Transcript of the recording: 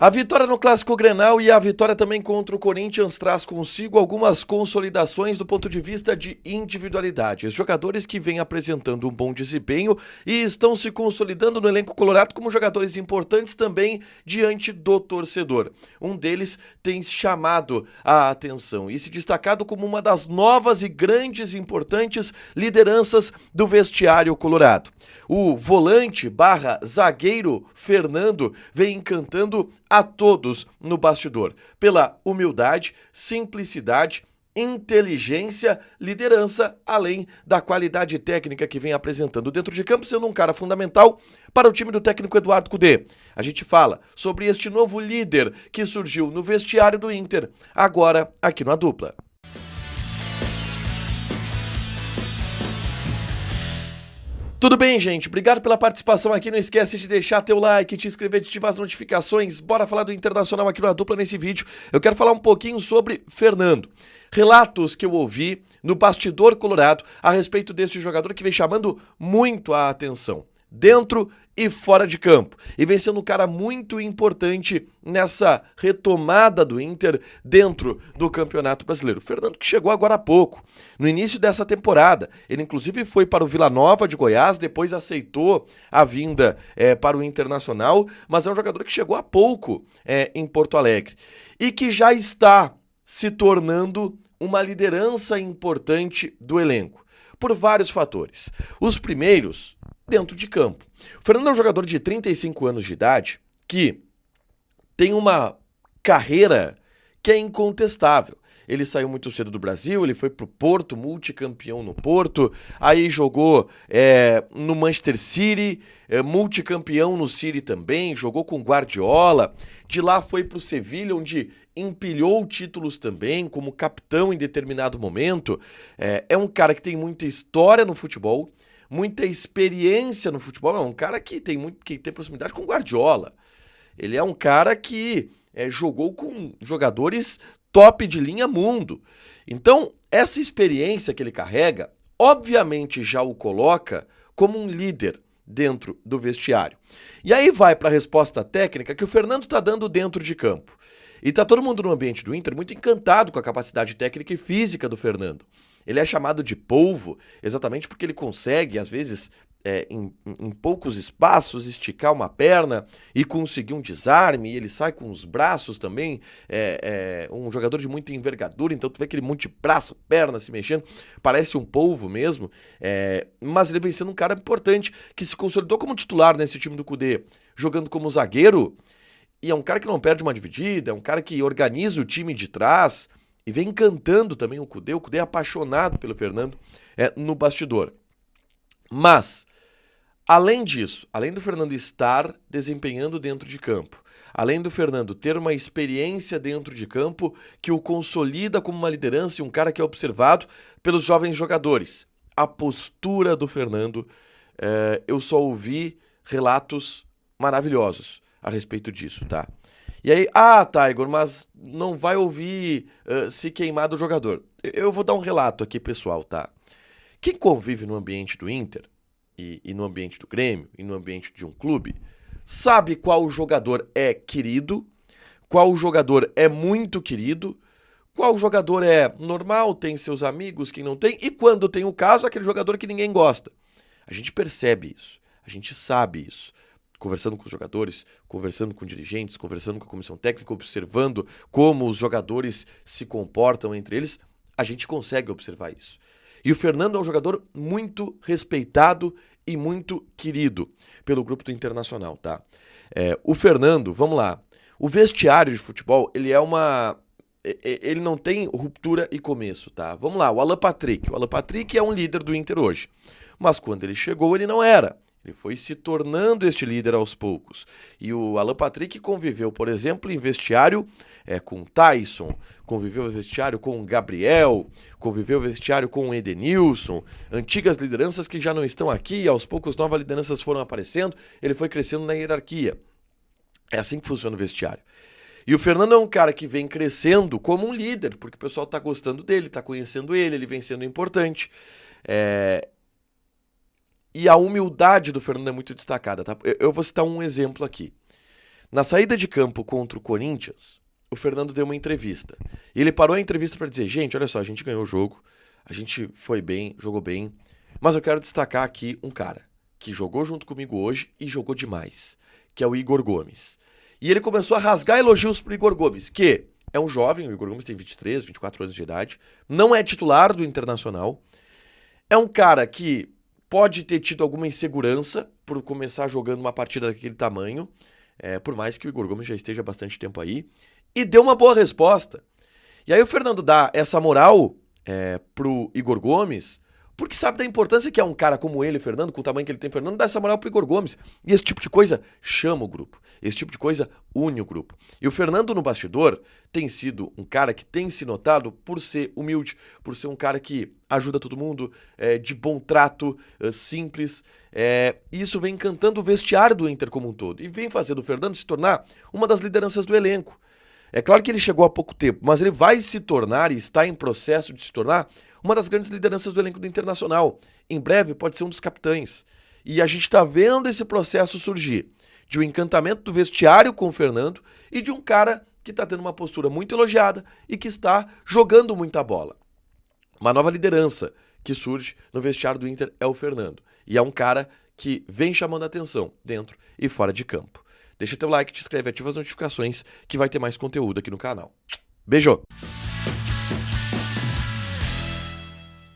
A vitória no Clássico Grenal e a vitória também contra o Corinthians traz consigo algumas consolidações do ponto de vista de individualidade. Os jogadores que vêm apresentando um bom desempenho e estão se consolidando no elenco colorado como jogadores importantes também diante do torcedor. Um deles tem chamado a atenção e se destacado como uma das novas e grandes e importantes lideranças do vestiário colorado. O volante / zagueiro Fernando vem encantando a todos no bastidor, pela humildade, simplicidade, inteligência, liderança, além da qualidade técnica que vem apresentando dentro de campo, sendo um cara fundamental para o time do técnico Eduardo Cudê. A gente fala sobre este novo líder que surgiu no vestiário do Inter, agora aqui no A Dupla. Tudo bem, gente? Obrigado pela participação aqui. Não esquece de deixar teu like, te inscrever, de ativar as notificações. Bora falar do Internacional aqui no A Dupla nesse vídeo. Eu quero falar um pouquinho sobre Fernando. Relatos que eu ouvi no bastidor colorado a respeito desse jogador que vem chamando muito a atenção, dentro e fora de campo. E vem sendo um cara muito importante nessa retomada do Inter dentro do Campeonato Brasileiro. Fernando que chegou agora há pouco, no início dessa temporada. Ele inclusive foi para o Vila Nova de Goiás, depois aceitou a vinda para o Internacional, mas é um jogador que chegou há pouco em Porto Alegre e que já está se tornando uma liderança importante do elenco, por vários fatores. Os primeiros, dentro de campo. O Fernando é um jogador de 35 anos de idade que tem uma carreira que é incontestável. Ele saiu muito cedo do Brasil, ele foi pro Porto, multicampeão no Porto, aí jogou no Manchester City, multicampeão no City também, jogou com Guardiola, de lá foi pro Sevilha, onde empilhou títulos também, como capitão em determinado momento. É um cara que tem muita história no futebol, muita experiência no futebol, é um cara que tem proximidade com Guardiola. Ele é um cara que jogou com jogadores top de linha mundo. Então, essa experiência que ele carrega, obviamente já o coloca como um líder dentro do vestiário. E aí vai para a resposta técnica que o Fernando está dando dentro de campo. E tá todo mundo no ambiente do Inter muito encantado com a capacidade técnica e física do Fernando. Ele é chamado de polvo exatamente porque ele consegue, às vezes, em poucos espaços, esticar uma perna e conseguir um desarme, e ele sai com os braços também, um jogador de muita envergadura, então tu vê aquele monte de braço, perna se mexendo, parece um polvo mesmo, mas ele vem sendo um cara importante, que se consolidou como titular nesse time do Cudê, jogando como zagueiro, e é um cara que não perde uma dividida, é um cara que organiza o time de trás, e vem encantando também o Cudê é apaixonado pelo Fernando no bastidor. Mas, além disso, além do Fernando estar desempenhando dentro de campo, além do Fernando ter uma experiência dentro de campo que o consolida como uma liderança e um cara que é observado pelos jovens jogadores, a postura do Fernando, eu só ouvi relatos maravilhosos a respeito disso, tá? E aí, Igor, mas não vai ouvir se queimar do jogador. Eu vou dar um relato aqui, pessoal, tá? Quem convive no ambiente do Inter, e no ambiente do Grêmio, e no ambiente de um clube, sabe qual jogador é querido, qual jogador é muito querido, qual jogador é normal, tem seus amigos, quem não tem, e quando tem o caso, aquele jogador que ninguém gosta. A gente percebe isso, a gente sabe isso. Conversando com os jogadores, conversando com dirigentes, conversando com a comissão técnica, observando como os jogadores se comportam entre eles, a gente consegue observar isso. E o Fernando é um jogador muito respeitado e muito querido pelo grupo do Internacional, tá? O Fernando, vamos lá, o vestiário de futebol, ele não tem ruptura e começo, tá? Vamos lá, o Alan Patrick é um líder do Inter hoje, mas quando ele chegou ele não era. Ele foi se tornando este líder aos poucos. E o Alan Patrick conviveu, por exemplo, em vestiário com Tyson, conviveu em vestiário com Gabriel, conviveu em vestiário com Edenilson, antigas lideranças que já não estão aqui, aos poucos novas lideranças foram aparecendo, ele foi crescendo na hierarquia. É assim que funciona o vestiário. E o Fernando é um cara que vem crescendo como um líder, porque o pessoal está gostando dele, está conhecendo ele vem sendo importante. E a humildade do Fernando é muito destacada, tá? Eu vou citar um exemplo aqui. Na saída de campo contra o Corinthians, o Fernando deu uma entrevista. E ele parou a entrevista para dizer, gente, olha só, a gente ganhou o jogo, a gente foi bem, jogou bem, mas eu quero destacar aqui um cara que jogou junto comigo hoje e jogou demais, que é o Igor Gomes. E ele começou a rasgar elogios pro Igor Gomes, que é um jovem, o Igor Gomes tem 23, 24 anos de idade, não é titular do Internacional, é um cara que pode ter tido alguma insegurança por começar jogando uma partida daquele tamanho, por mais que o Igor Gomes já esteja há bastante tempo aí, e deu uma boa resposta. E aí o Fernando dá essa moral pro Igor Gomes, porque sabe da importância que é um cara como ele, Fernando, com o tamanho que ele tem, Fernando, dá essa moral pro Igor Gomes. E esse tipo de coisa chama o grupo. Esse tipo de coisa une o grupo. E o Fernando no bastidor tem sido um cara que tem se notado por ser humilde, por ser um cara que ajuda todo mundo, de bom trato, simples. E isso vem encantando o vestiário do Inter como um todo. E vem fazendo o Fernando se tornar uma das lideranças do elenco. É claro que ele chegou há pouco tempo, mas ele vai se tornar e está em processo de se tornar uma das grandes lideranças do elenco do Internacional. Em breve pode ser um dos capitães. E a gente está vendo esse processo surgir de um encantamento do vestiário com o Fernando e de um cara que está tendo uma postura muito elogiada e que está jogando muita bola. Uma nova liderança que surge no vestiário do Inter é o Fernando. E é um cara que vem chamando a atenção dentro e fora de campo. Deixa teu like, te inscreve, ativa as notificações que vai ter mais conteúdo aqui no canal. Beijo!